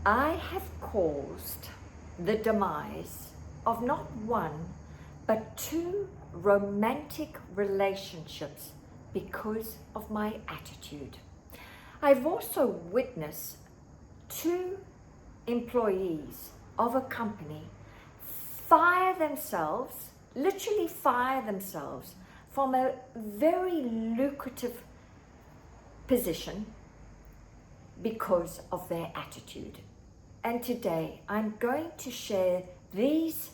I have caused the demise of not one, but two romantic relationships because of my attitude. I've also witnessed two employees of a company literally fire themselves from a very lucrative position because of their attitude. And today I'm going to share these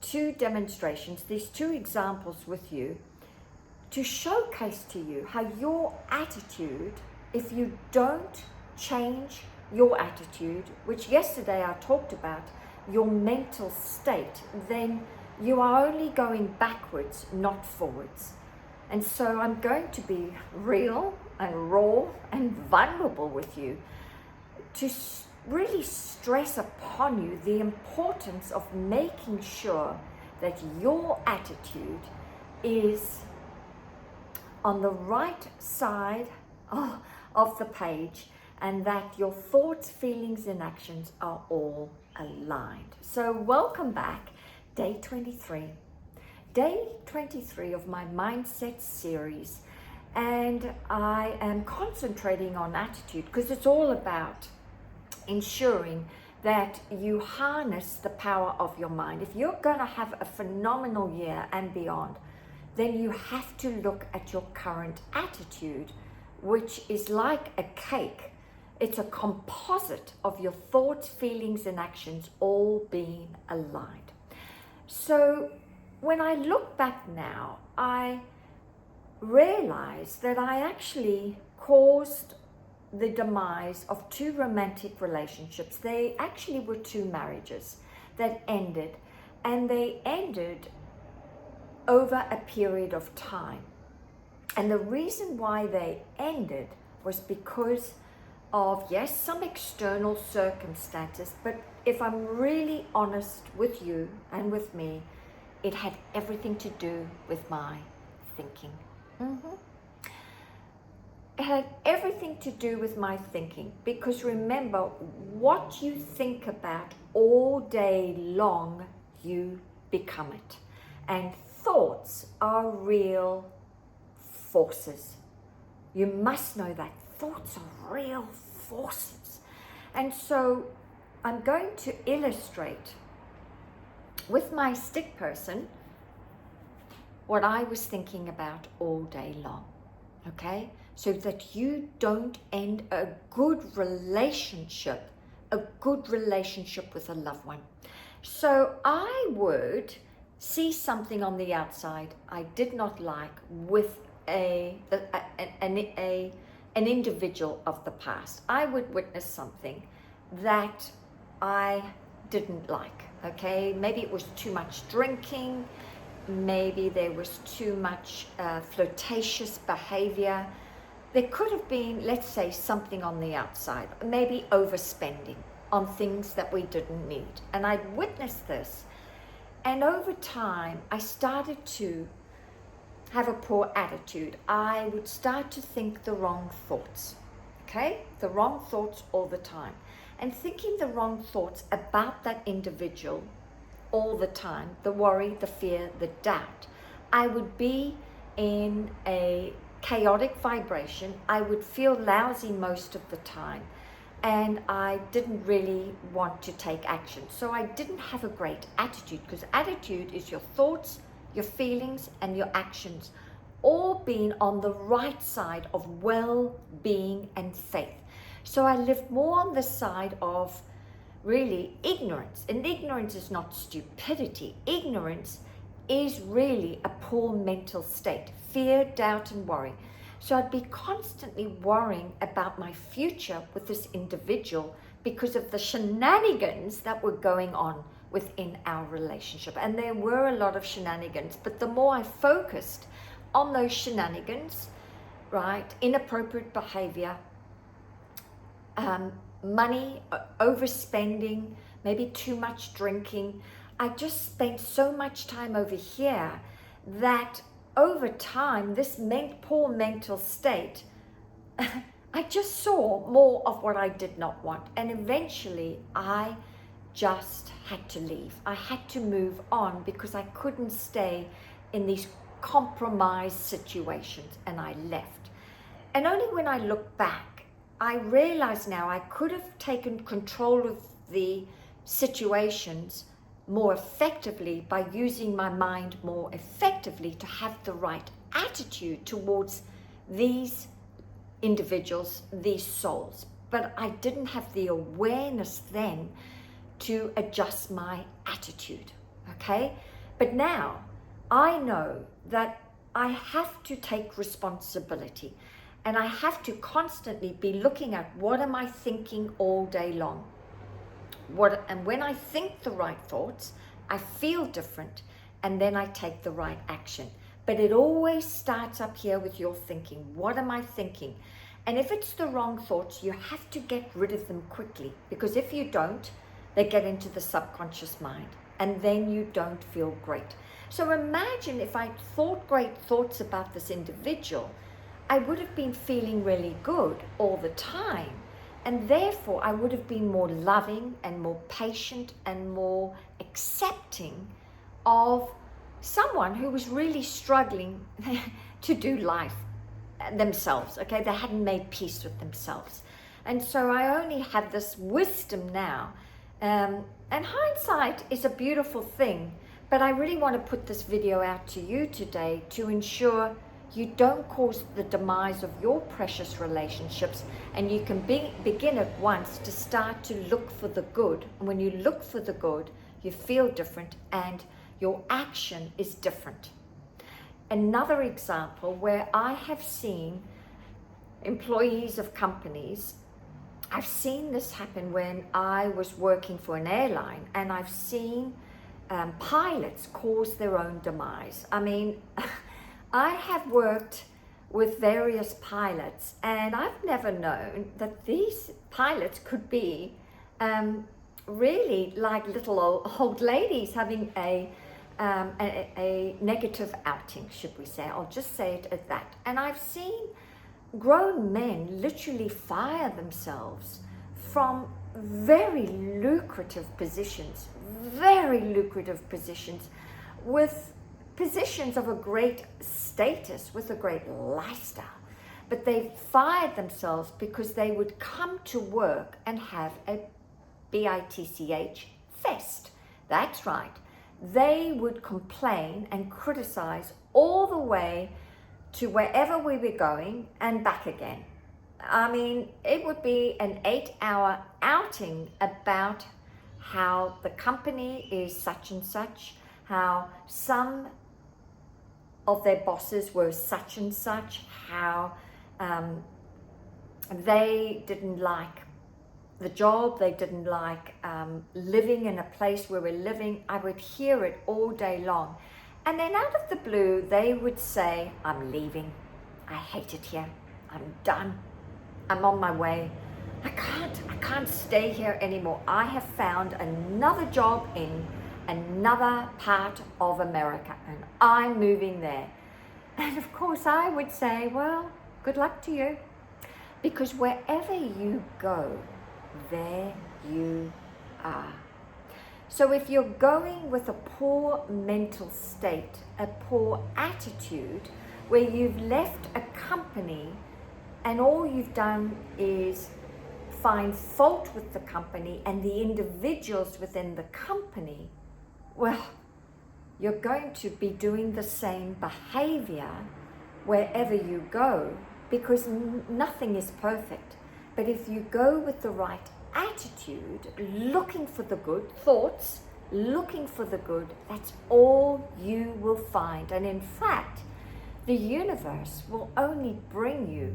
two demonstrations, these two examples with you to showcase to you how your attitude, if you don't change your attitude, which yesterday I talked about, your mental state, then you are only going backwards, not forwards. And so I'm going to be real and raw and vulnerable with you to really stress upon you the importance of making sure that your attitude is on the right side of the page, and that your thoughts, feelings, and actions are all aligned. So welcome back, day 23. Day 23 of my mindset series, and I am concentrating on attitude because it's all about ensuring that you harness the power of your mind. If you're going to have a phenomenal year and beyond, then you have to look at your current attitude, which is like a cake. It's a composite of your thoughts, feelings, and actions all being aligned. So when I look back now, I realize that I actually caused the demise of two romantic relationships. They actually were two marriages that ended, and they ended over a period of time. And the reason why they ended was because of, yes, some external circumstances, but if I'm really honest with you and with me, it had everything to do with my thinking. It had everything to do with my thinking, because remember, what you think about all day long, you become it. And thoughts are real forces. You must know that thoughts are real forces. And so I'm going to illustrate with my stick person what I was thinking about all day long, okay? So that you don't end a good relationship with a loved one. So I would see something on the outside I did not like with an individual of the past. I would witness something that I didn't like, okay? Maybe it was too much drinking, maybe there was too much flirtatious behavior. There could have been, let's say, something on the outside, maybe overspending on things that we didn't need. And I witnessed this, and over time I started to have a poor attitude. I would start to think the wrong thoughts, okay? The wrong thoughts all the time. And thinking the wrong thoughts about that individual all the time, the worry, the fear, the doubt. I would be in a chaotic vibration. I would feel lousy most of the time, and I didn't really want to take action. So I didn't have a great attitude, because attitude is your thoughts, your feelings, and your actions all being on the right side of well-being and faith. So I lived more on the side of really ignorance. And ignorance is not stupidity. Ignorance is really a poor mental state, fear, doubt, and worry. So I'd be constantly worrying about my future with this individual because of the shenanigans that were going on within our relationship. And there were a lot of shenanigans, but the more I focused on those shenanigans, right, inappropriate behavior, money, overspending, maybe too much drinking, I just spent so much time over here that over time, this poor mental state, I just saw more of what I did not want. And eventually I just had to leave. I had to move on because I couldn't stay in these compromised situations, and I left. And only when I look back, I realize now I could have taken control of the situations more effectively by using my mind more effectively to have the right attitude towards these individuals, these souls. But I didn't have the awareness then to adjust my attitude, okay? But now I know that I have to take responsibility, and I have to constantly be looking at what am I thinking all day long. And when I think the right thoughts, I feel different, and then I take the right action. But it always starts up here with your thinking. What am I thinking? And if it's the wrong thoughts, you have to get rid of them quickly, because if you don't, they get into the subconscious mind, and then you don't feel great. So imagine if I thought great thoughts about this individual, I would have been feeling really good all the time. And therefore, I would have been more loving and more patient and more accepting of someone who was really struggling to do life themselves, okay? They hadn't made peace with themselves. And so I only have this wisdom now. And hindsight is a beautiful thing, but I really want to put this video out to you today to ensure you don't cause the demise of your precious relationships, and you can begin at once to start to look for the good. And when you look for the good, you feel different and your action is different. Another example where I have seen employees of companies, I've seen this happen when I was working for an airline, and I've seen pilots cause their own demise. I mean, I have worked with various pilots, and I've never known that these pilots could be really like little old ladies having a negative outing, should we say. I'll just say it as that. And I've seen grown men literally fire themselves from very lucrative positions with positions of a great status, with a great lifestyle. But they fired themselves because they would come to work and have a BITCH fest. That's right. They would complain and criticize all the way to wherever we were going and back again. I mean, it would be an 8-hour outing about how the company is such and such, how some of their bosses were such and such, how they didn't like the job, they didn't like living in a place where we're living. I would hear it all day long. And then out of the blue, they would say, I'm leaving. I hate it here. I'm done. I'm on my way. I can't stay here anymore. I have found another job in another part of America, and I'm moving there. And of course I would say, well, good luck to you, because wherever you go, there you are. So if you're going with a poor mental state, a poor attitude, where you've left a company and all you've done is find fault with the company and the individuals within the company, well, you're going to be doing the same behavior wherever you go, because nothing is perfect. But if you go with the right attitude, looking for the good thoughts, looking for the good, that's all you will find. And in fact, the universe will only bring you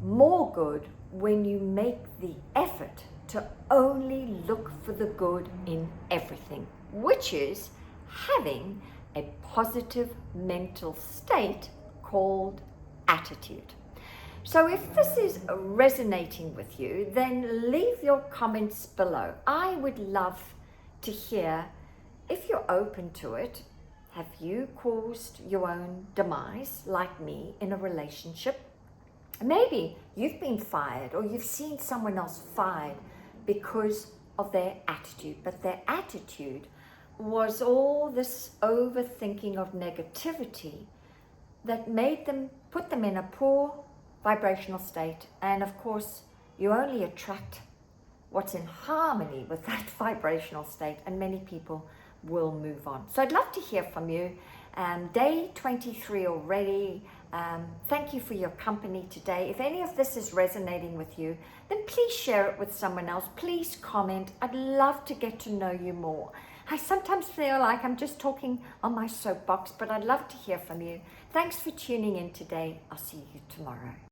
more good when you make the effort to only look for the good in everything, which is having a positive mental state called attitude. So if this is resonating with you, then leave your comments below. I would love to hear, if you're open to it, have you caused your own demise like me in a relationship? Maybe you've been fired or you've seen someone else fired because of their attitude, but their attitude was all this overthinking of negativity that made them, put them in a poor vibrational state. And of course, you only attract what's in harmony with that vibrational state, and many people will move on. So I'd love to hear from you. Day 23 already. Thank you for your company today. If any of this is resonating with you, then please share it with someone else. Please comment. I'd love to get to know you more. I sometimes feel like I'm just talking on my soapbox, but I'd love to hear from you. Thanks for tuning in today. I'll see you tomorrow.